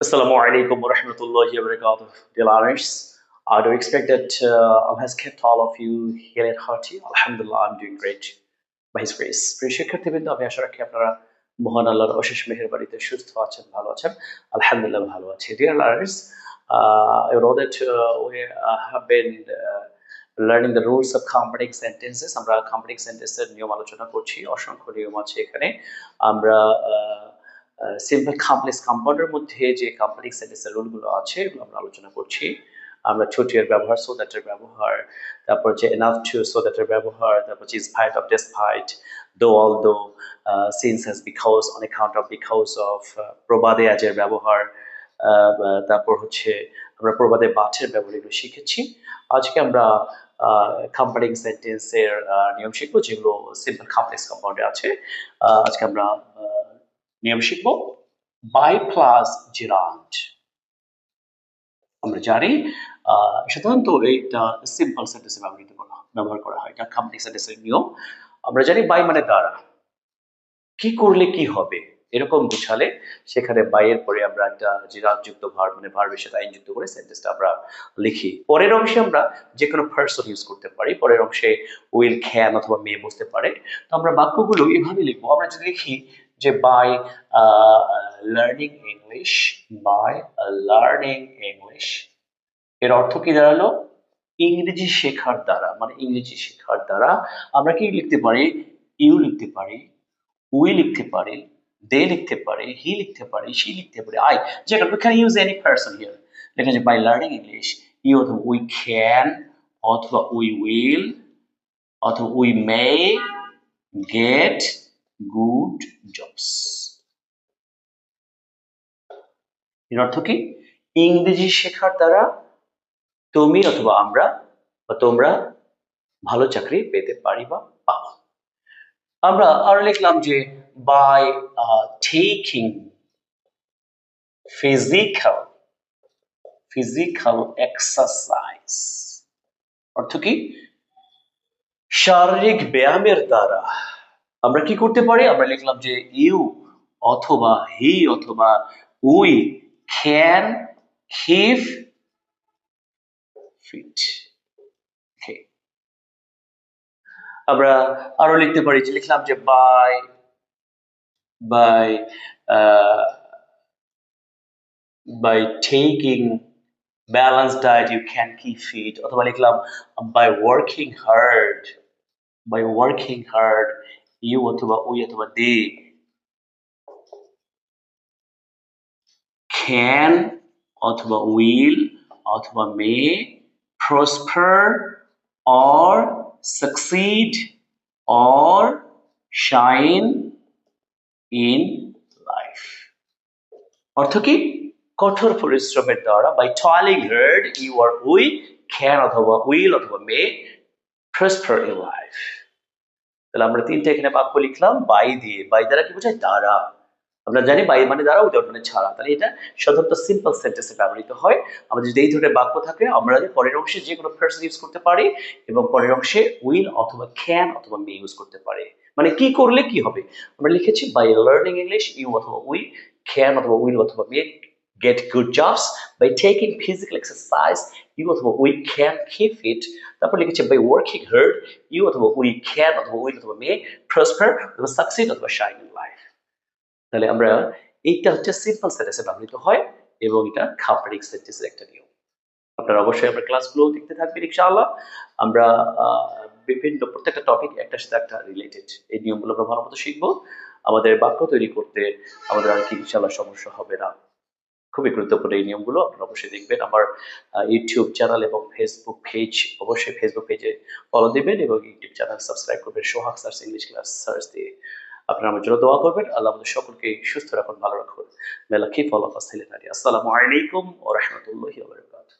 Assalamu alaikum wa rahmatullahi wa barakatuh. Dear learners, I do expect that Allah has kept all of you here at hearty. Alhamdulillah, I'm doing great by His grace. প্রিয় শিক্ষার্থীবৃন্দ, আমি আশা রাখি আপনারা মহান আল্লাহর অশেষ মেহেরবাড়িতে সুস্থ আছেন, ভালো আছেন। আলহামদুলিল্লাহ ভালো আছি। Dear learners, you know that we have been learning the rules of compounding sentences. আমরা compounding sentences নিয়ম আলোচনা করছি। অসংখ্য নিয়ম আছে এখানে। আমরা সিম্পল কমপ্লেক্স কম্পাউন্ডের মধ্যে যে কম্পাউন্ডিং সেন্টেন্সের রুলগুলো আছে এগুলো আমরা আলোচনা করছি। আমরা ছোট এর ব্যবহার, সো দ্যাট এর ব্যবহার, তারপর হচ্ছে এনাফ টু, সো দ্যাট এর ব্যবহার, তারপর হচ্ছে spite of, despite, though, although, since, as, because, on account of, because of, প্রবাদে আজ এর ব্যবহার, তারপর হচ্ছে আমরা প্রবাদে বাটের ব্যবহার এগুলো শিখেছি। আজকে আমরা কম্পাউন্ডিং সেন্টেন্সের নিয়ম শিখবো যেগুলো সিম্পল কমপ্লেক্স কম্পাউন্ডে আছে। আজকে আমরা নিয়ম শিখবো বাই প্লাস জেরান্ড। আমরা জানি সাধারণত এইটা সিম্পল সেন্টেন্সে ব্যবহার করা হয়, এটা কমপ্লেক্স সেন্টেন্সের নিয়ম। আমরা জানি বাই মানে দ্বারা, কি করলে কি হবে এরকম বুঝালে সেখানে বাই এর পরে আমরা একটা জিরাত যুক্ত ভার্ব মানে ভার্বের সাথে আইন যুক্ত করে সেন্টেন্সটা আমরা লিখি। পরের অংশে আমরা যে কোনো পারসন ইউজ করতে পারি। পরের অংশে উইল, ক্যান অথবা মে বসতে পারে। তো আমরা বাক্যগুলো এভাবে লিখবো। আমরা যদি লিখি যে by learning English, by learning English, এর অর্থ কি দাঁড়ালো? ইংরেজি শেখার দ্বারা, মানে ইংরেজি শেখার দ্বারা। আমরা কি লিখতে পারি? ইউ লিখতে পারি, উই লিখতে পারি, দে লিখতে পারি, হি লিখতে পারি, শি লিখতে পারি, আই, যেটা we can use any person here। লেখা যায় by learning English, you অথবা we can অথবা we will অথবা we may get good jobs। এর অর্থ কি? ইংরেজি শেখার দ্বারা তুমি অথবা আমরা বা তোমরা ভালো চাকরি পেতে পারি বা পাবো। আমরা আরো লিখলাম যে by taking physical exercise, অর্থ কি? শারীরিক ব্যায়ামের দ্বারা আমরা কি করতে পারি? আমরা লিখলাম যে ইউ অথবা হি অথবা উই ক্যান কিপ ফিট। আমরা আরো লিখতে পারি যে লিখলাম যে by taking balanced diet you can keep fit, অথবা লিখলাম by working hard you অথবা we অথবা they can অথবা will অথবা may prosper or succeed or shine in life। অর্থ কি? কঠোর পরিশ্রমের দ্বারা by toiling hard you or we can অথবা will অথবা may prosper in life। তাহলে আমরা তিনটা এখানে বাক্য লিখলাম বাই দিয়ে। বাই দ্বারা কি বোঝায়? দ্বারা। আমরা জানি বাই মানে দ্বারা, উইদাউট মানে ছাড়া। তাহলে এটা সাধারণত সিম্পল সেন্টেন্সে ব্যবহৃত হয়। আমাদের যদি এই ধরনের বাক্য থাকে আমরা পরের অংশে যে কোনো পারসন ইউজ করতে পারি এবং পরের অংশে উইল অথবা ক্যান অথবা মে ইউজ করতে পারি। মানে কি করলে কি হবে? আমরা লিখেছি বাই লার্নিং ইংলিশ ইউ অথবা উই ক্যান অথবা উইল অথবা মে get good jobs, by taking physical exercise you অথবা we can keep fit। তারপর লিখেছি by working hard you অথবা we can অথবা will অথবা may prosper অথবা succeed অথবা shine in life। তাহলে আমরা এইটা হচ্ছে সিম্পল সেন্টেন্সে ব্যবহৃত হয় এবং এটা কম্পাউন্ডিং সেন্টেন্সের একটা নিয়ম। আপনারা অবশ্যই আমরা ক্লাসগুলো দেখতে থাকবেন ইনশাআল্লাহ। আমরা বিভিন্ন প্রত্যেকটা টপিক একটার সাথে একটা রিলেটেড, এই নিয়মগুলো আমরা ভালো মতো শিখবো। আমাদের বাক্য তৈরি করতে আমাদের আর কি ইনশাআল্লাহ সমস্যা হবে না। খুবই গুরুত্বপূর্ণ এই নিয়মগুলো আপনারা অবশ্যই দেখবেন। আমার ইউটিউব চ্যানেল এবং ফেসবুক পেজ, অবশ্যই ফেসবুক পেজে ফলো দিবেন এবং ইউটিউব চ্যানেল সাবস্ক্রাইব করবেন সোহাগ স্যার ইংলিশ ক্লাস সার্চ দিয়ে। আপনারা আমার জন্য দোয়া করবেন। আল্লাহ আমাদের সকলকে সুস্থ রাখুন, ভালো রাখুন। May Allah keep all of us healthy. Assalamu alaikum wa rahmatullahi wa barakatuh।